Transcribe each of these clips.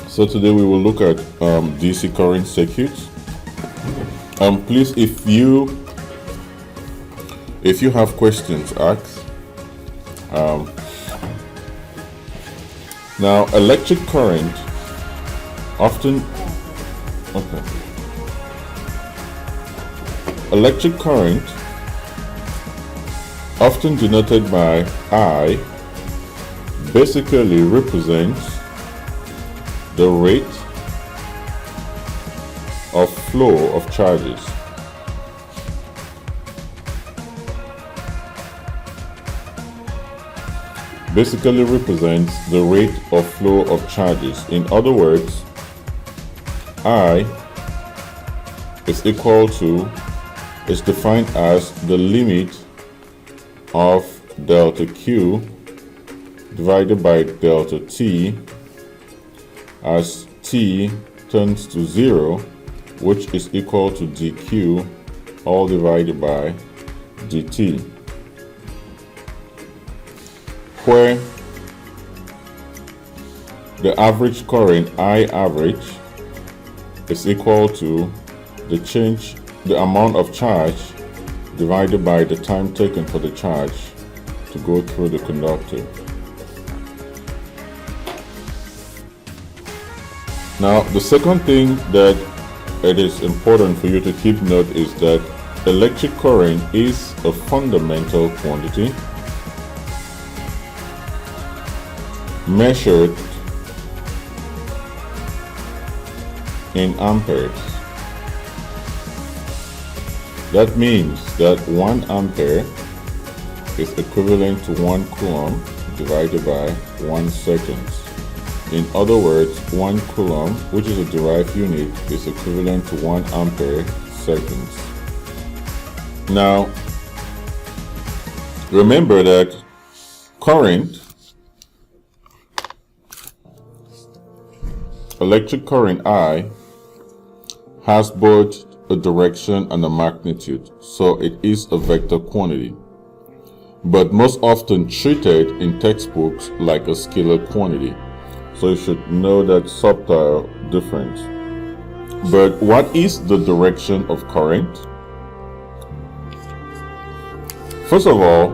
So today we will look at DC current circuits. Please, if you have questions, ask. Now, electric current often electric current, often denoted by I, basically represents the rate of flow of charges. Basically represents the rate of flow of charges. In other words, I is defined as the limit of delta Q divided by delta T as T turns to 0, which is equal to dQ all divided by dt, where the average current I average is equal to the amount of charge divided by the time taken for the charge to go through the conductor. Now, the second thing that it is important for you to keep note is that electric current is a fundamental quantity measured in amperes. That means that 1 ampere is equivalent to 1 coulomb divided by 1 second. In other words, 1 coulomb, which is a derived unit, is equivalent to 1 ampere seconds. Now, remember that electric current I, has both a direction and a magnitude, so it is a vector quantity, but most often treated in textbooks like a scalar quantity. So you should know that subtle difference. But what is the direction of current? First of all,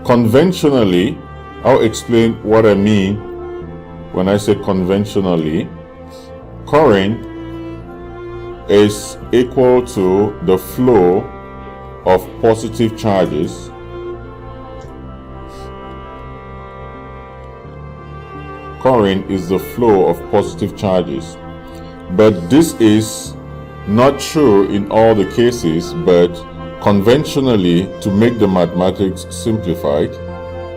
conventionally, I'll explain what I mean when I say conventionally. Current is equal to the flow of positive charges Current is the flow of positive charges, but this is not true in all the cases. But conventionally, to make the mathematics simplified,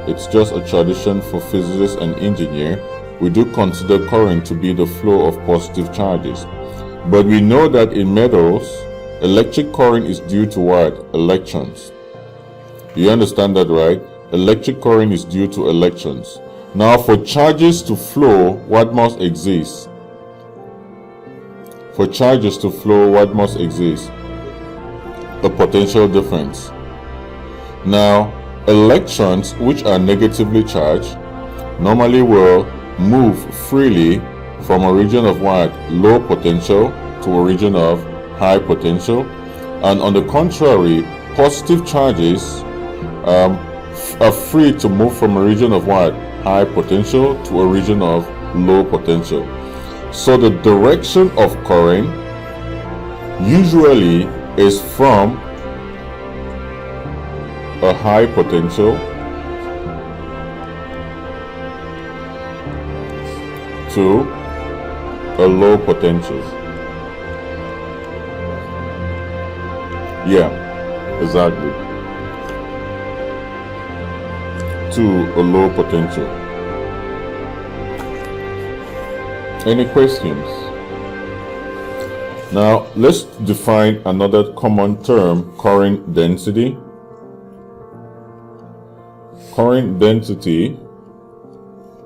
it's just a tradition for physicists and engineers, we do consider current to be the flow of positive charges. But we know that in metals, electric current is due to what? Electrons. You understand that, right? Electric current is due to electrons. Now, for charges to flow, what must exist? For charges to flow, what must exist? A potential difference. Now, electrons, which are negatively charged, normally will move freely from a region of what? Low potential to a region of high potential. And on the contrary, positive charges are free to move from a region of what? High potential to a region of low potential. So the direction of current usually is from a high potential to a low potential. Yeah, exactly. To a low potential. Any questions? Now, let's define another common term, current density. Current density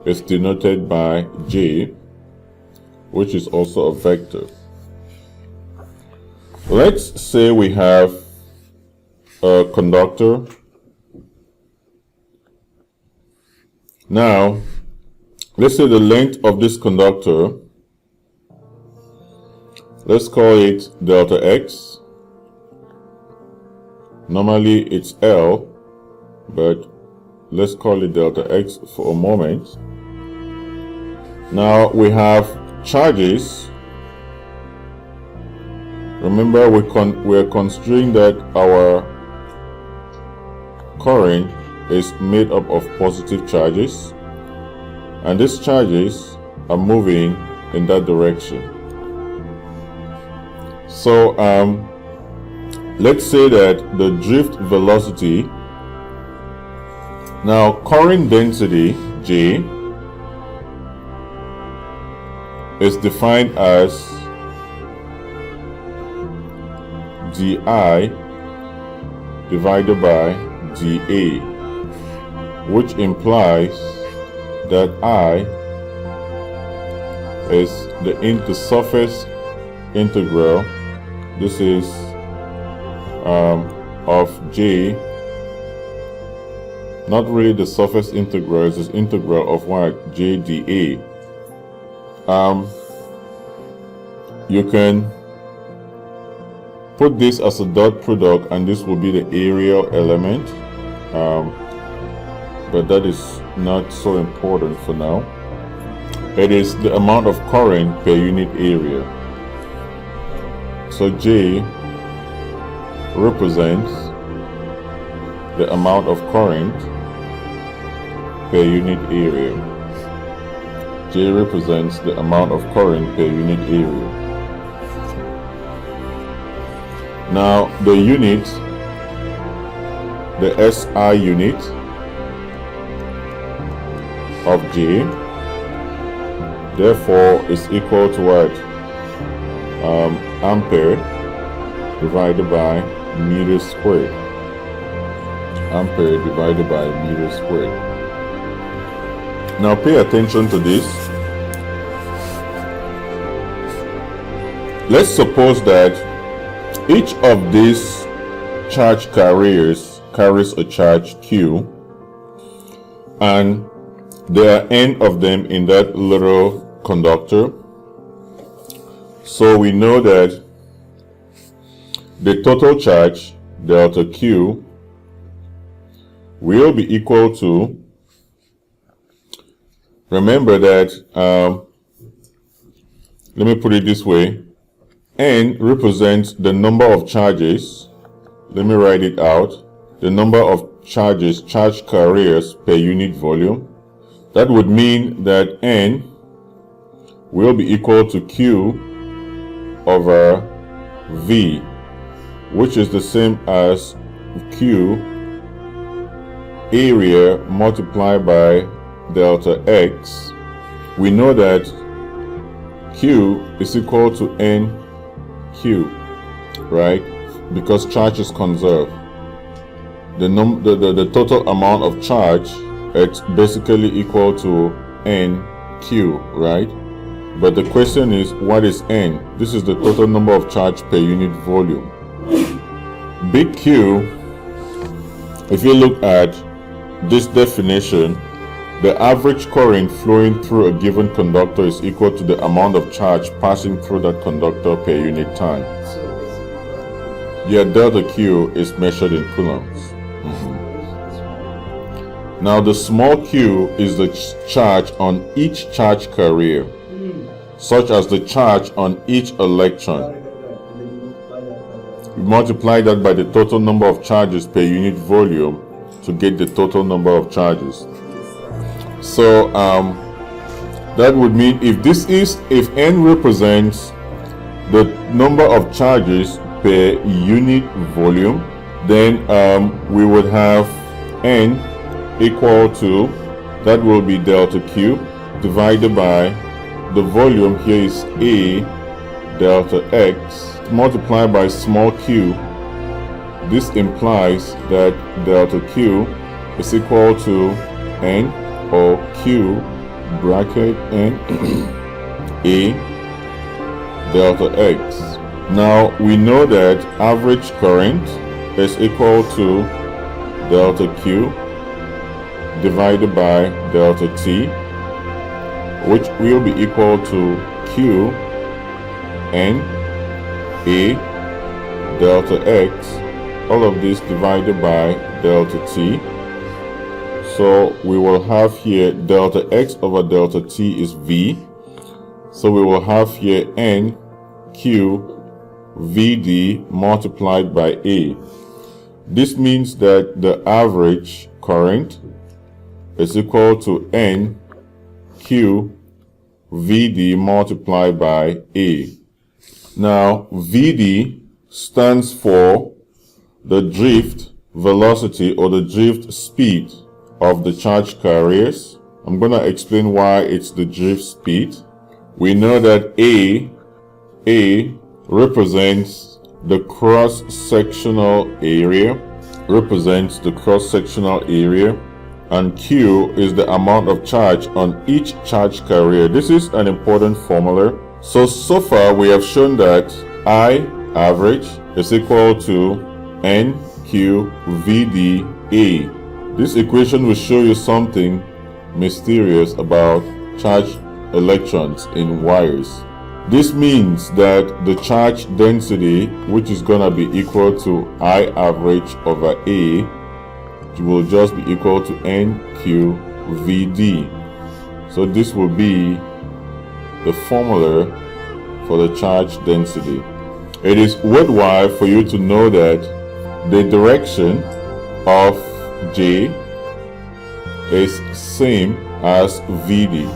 is denoted by J, which is also a vector. Let's say we have a conductor. Now, let's say the length of this conductor, let's call it delta x. Normally it's L, but let's call it delta x for a moment. Now we have charges. Remember, we're considering that our current is made up of positive charges, and these charges are moving in that direction. So let's say that the drift velocity, now current density J is defined as di divided by dA, which implies that I is the surface integral. This is of J, not really the surface integral, it's the integral of what? J dA. You can put this as a dot product, and this will be the area element, but that is not so important for now. It is the amount of current per unit area. So J represents the amount of current per unit area. J represents the amount of current per unit area. Now the unit, the SI unit of J, therefore is equal to what? Ampere divided by meter squared. Ampere divided by meter squared. Now pay attention to this. Let's suppose that each of these charge carriers carries a charge Q, and there are n of them in that little conductor. So we know that the total charge, delta Q, will be equal to, remember that, let me put it this way, N represents the number of charges. Let me write it out. The number of charges, charge carriers per unit volume. That would mean that N will be equal to Q over V, which is the same as Q area multiplied by delta X. We know that Q is equal to NQ, right? Because charge is conserved. The total amount of charge, it's basically equal to NQ, right? But the question is, what is N? This is the total number of charge per unit volume. Big Q, if you look at this definition, the average current flowing through a given conductor is equal to the amount of charge passing through that conductor per unit time. Yeah, delta Q is measured in coulombs. Now the small q is the charge on each charge carrier, such as the charge on each electron. We multiply that by the total number of charges per unit volume to get the total number of charges. So that would mean if n represents the number of charges per unit volume, then we would have n equal to, that will be delta q divided by the volume here is A delta x multiplied by small q. This implies that delta q is equal to n or q bracket n A delta x. Now we know that average current is equal to delta q divided by delta t. which will be equal to Q N A delta X, all of this divided by delta T. So we will have here delta X over delta T is V. So we will have here N Q VD multiplied by A. This means that the average current is equal to N Q VD multiplied by A. Now VD stands for the drift velocity or the drift speed of the charge carriers. I'm going to explain why it's the drift speed. We know that A represents the cross-sectional area, and Q is the amount of charge on each charge carrier. This is an important formula. So far we have shown that I average is equal to NQ VD A. This equation will show you something mysterious about charged electrons in wires. This means that the charge density, which is going to be equal to I average over A, will just be equal to NQ VD. So this will be the formula for the charge density. It is worthwhile for you to know that the direction of J is same as VD,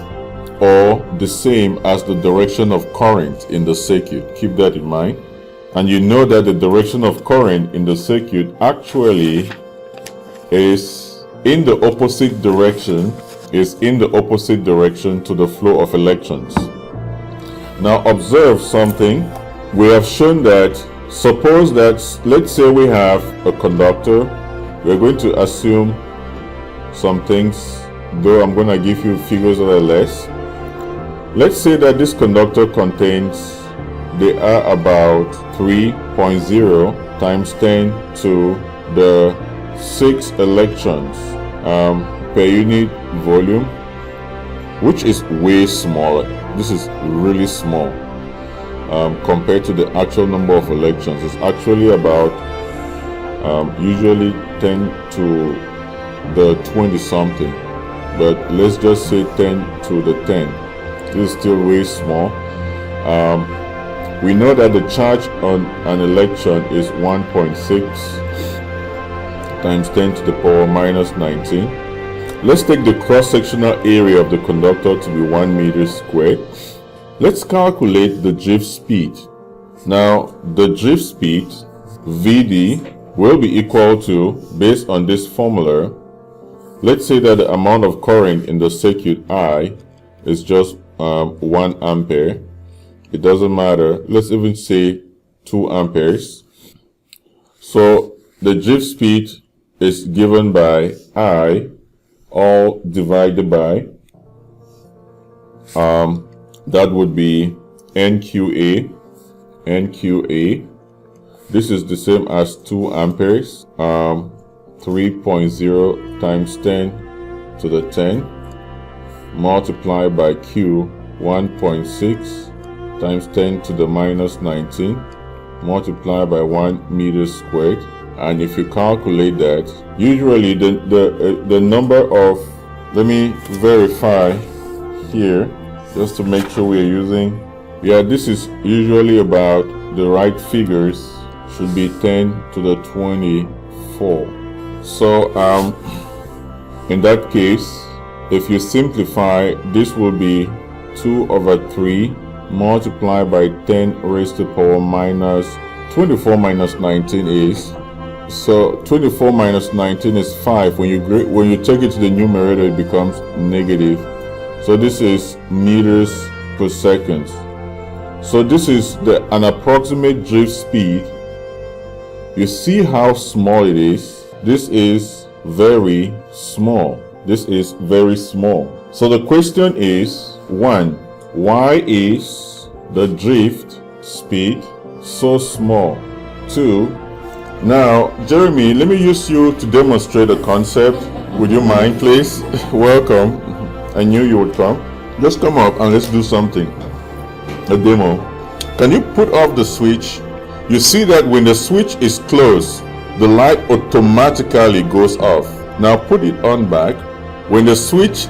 or the same as the direction of current in the circuit. Keep that in mind. And you know that the direction of current in the circuit actually is in the opposite direction to the flow of electrons. Now observe something. We have shown that, suppose that, let's say we have a conductor. We're going to assume some things, though I'm going to give you figures that are less. Let's say that this conductor contains, they are about 3.0 times 10 to the 6 electrons per unit volume, which is way smaller. This is really small compared to the actual number of electrons. It's actually about usually 10 to the 20 something, but let's just say 10 to the 10. This is still way small. We know that the charge on an electron is 1.6 times 10 to the power minus 19. Let's take the cross-sectional area of the conductor to be 1 meter squared. Let's calculate the drift speed. Now, the drift speed, VD, will be equal to, based on this formula, let's say that the amount of current in the circuit I is just 1 ampere. It doesn't matter. Let's even say 2 amperes. So the drift speed is given by I, all divided by, that would be NQA. This is the same as 2 amperes, 3.0 times 10 to the 10, multiplied by Q, 1.6 times 10 to the minus 19, multiplied by 1 meter squared. And if you calculate that, usually the number of, let me verify here just to make sure we are using, yeah, this is usually about the right figures, should be 10 to the 24. So in that case, if you simplify, this will be 2 over 3 multiplied by 10 raised to the power minus 24 minus 19 is, so 24 minus 19 is 5. When you take it to the numerator, it becomes negative. So this is meters per second. So this is an approximate drift speed. You see how small it is. This is very small. This is very small. So the question is, 1, why is the drift speed so small? 2, now, Jeremy, let me use you to demonstrate a concept. Would you mind, please? Welcome. I knew you would come. Just come up and let's do something. A demo. Can you put off the switch? You see that when the switch is closed, the light automatically goes off. Now put it on back. When the switch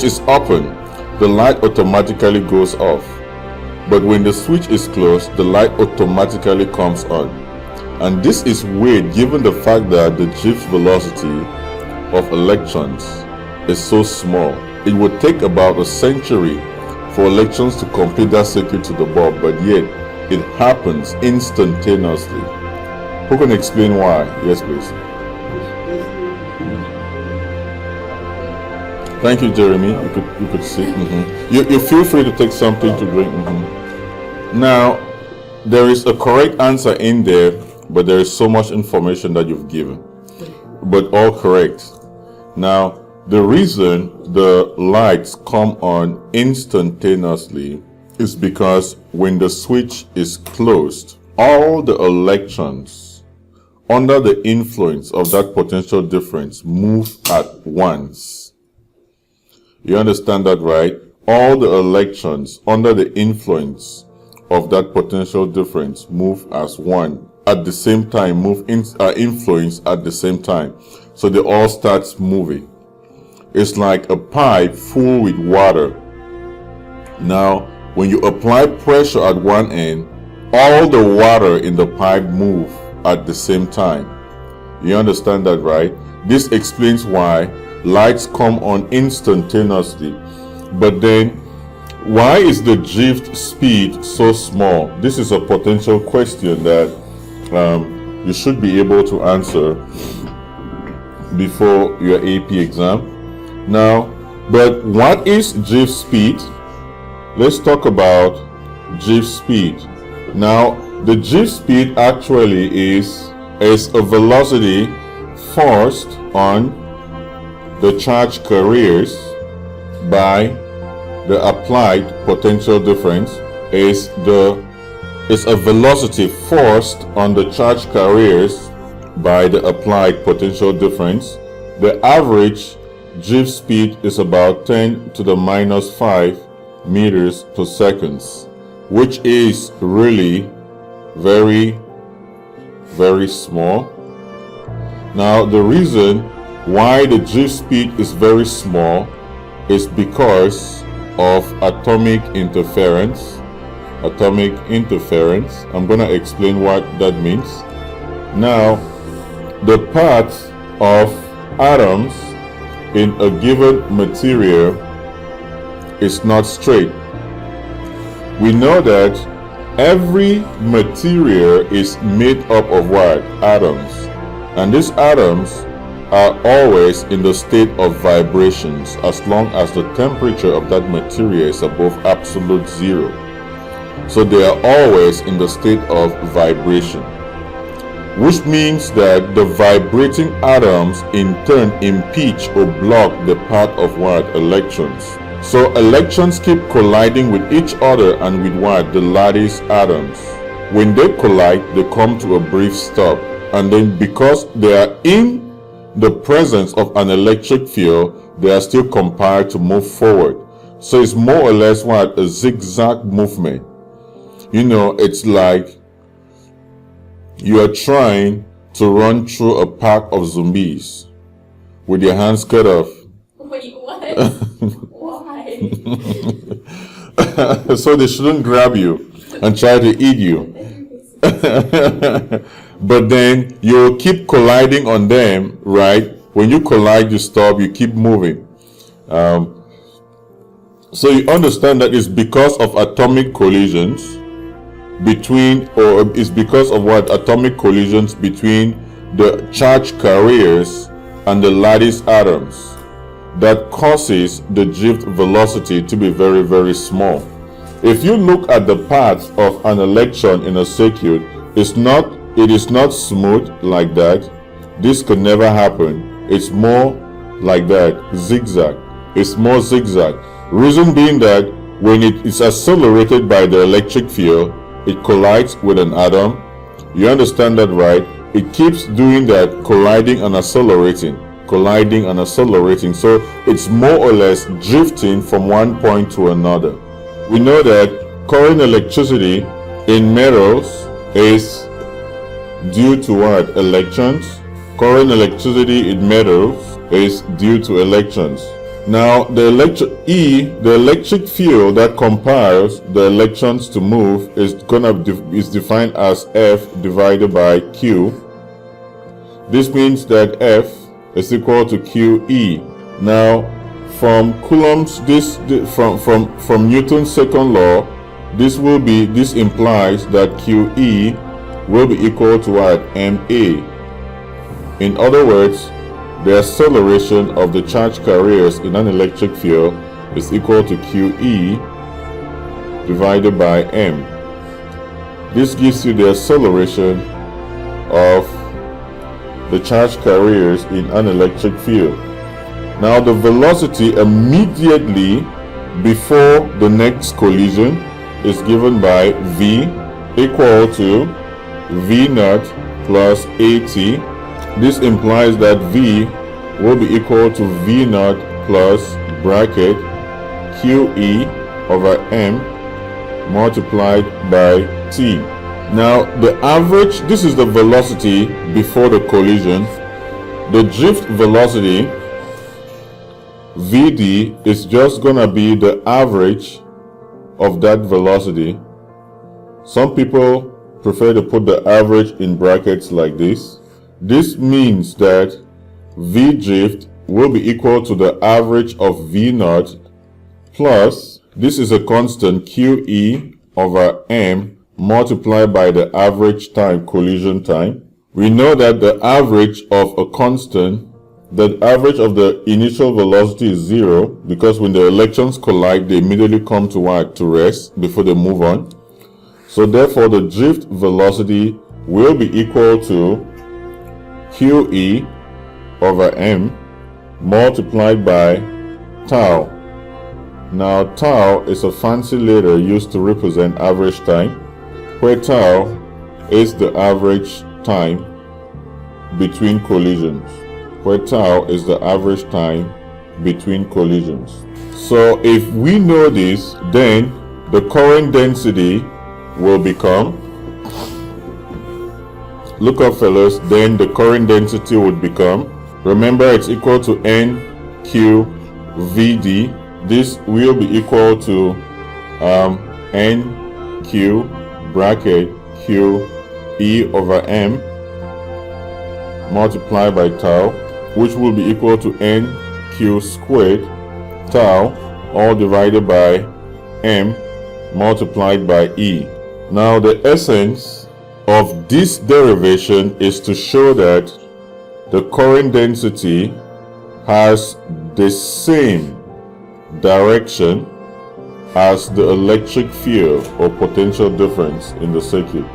is open, the light automatically goes off. But when the switch is closed, the light automatically comes on. And this is weird given the fact that the Gibbs velocity of electrons is so small. It would take about a century for electrons to complete that circuit to the bulb, but yet it happens instantaneously. Who can explain why? Yes, please. Thank you, Jeremy. You could see. You feel free to take something to drink. Now, there is a correct answer in there, but there is so much information that you've given, but all correct. Now, the reason the lights come on instantaneously is because when the switch is closed, all the electrons under the influence of that potential difference move at once. You understand that, right? All the electrons under the influence of that potential difference move as one at the same time, influence at the same time. So they all start moving. It's like a pipe full with water. Now, when you apply pressure at one end, all the water in the pipe move at the same time. You understand that, right? This explains why lights come on instantaneously. But then, why is the drift speed so small? This is a potential question that you should be able to answer before your AP exam. Now, but what is drift speed? Let's talk about drift speed. Now, the drift speed actually is a velocity forced on the charge carriers by the applied potential difference. Is a velocity forced on the charge carriers by the applied potential difference. The average drift speed is about 10 to the minus 5 meters per second, which is really very, very small. Now, the reason why the drift speed is very small is because of atomic interference. I'm going to explain what that means. Now, the path of atoms in a given material is not straight. We know that every material is made up of what? Atoms. And these atoms are always in the state of vibrations as long as the temperature of that material is above absolute zero. So they are always in the state of vibration, which means that the vibrating atoms in turn impede or block the path of what? Electrons. So electrons keep colliding with each other and with what? The lattice atoms. When they collide, they come to a brief stop, and then because they are in the presence of an electric field, they are still compelled to move forward. So it's more or less what? A zigzag movement. You know, it's like you are trying to run through a pack of zombies with your hands cut off. Wait, what? Why? So they shouldn't grab you and try to eat you. But then you'll keep colliding on them, right? When you collide, you stop, you keep moving. So you understand that it's because of atomic collisions it's because of what? Atomic collisions between the charge carriers and the lattice atoms that causes the drift velocity to be very, very small. If you look at the path of an electron in a circuit, it is not smooth like that. This could never happen. It's more like that, zigzag. It's more zigzag. Reason being that when it is accelerated by the electric field, it collides with an atom. You understand that, right? It keeps doing that, colliding and accelerating, colliding and accelerating. So it's more or less drifting from one point to another. We know that current electricity in metals is due to what? Electrons. Current electricity in metals is due to electrons. Now the electric field that compels the electrons to move is defined as F divided by Q. This means that F is equal to QE. Now from Coulomb's from Newton's second law, this implies that QE will be equal to what? MA. In other words, the acceleration of the charge carriers in an electric field is equal to QE divided by M. This gives you the acceleration of the charge carriers in an electric field. Now the velocity immediately before the next collision is given by V equal to V naught plus AT. This implies that V will be equal to V naught plus bracket QE over M multiplied by T. Now the average, this is the velocity before the collision. The drift velocity VD is just gonna be the average of that velocity. Some people prefer to put the average in brackets like this. This means that V drift will be equal to the average of V naught plus, this is a constant, QE over M multiplied by the average time, collision time. We know that the average of a constant, the average of the initial velocity is 0, because when the electrons collide, they immediately come to what? To rest before they move on. So therefore the drift velocity will be equal to QE over M multiplied by tau. Now tau is a fancy letter used to represent average time, where tau is the average time between collisions. Where tau is the average time between collisions. So if we know this, then the current density will become, look up fellas, then the current density would become, remember it's equal to NQVD. This will be equal to NQ bracket QE over M multiplied by tau, which will be equal to NQ squared tau all divided by M multiplied by E. Now the essence of this derivation is to show that the current density has the same direction as the electric field or potential difference in the circuit.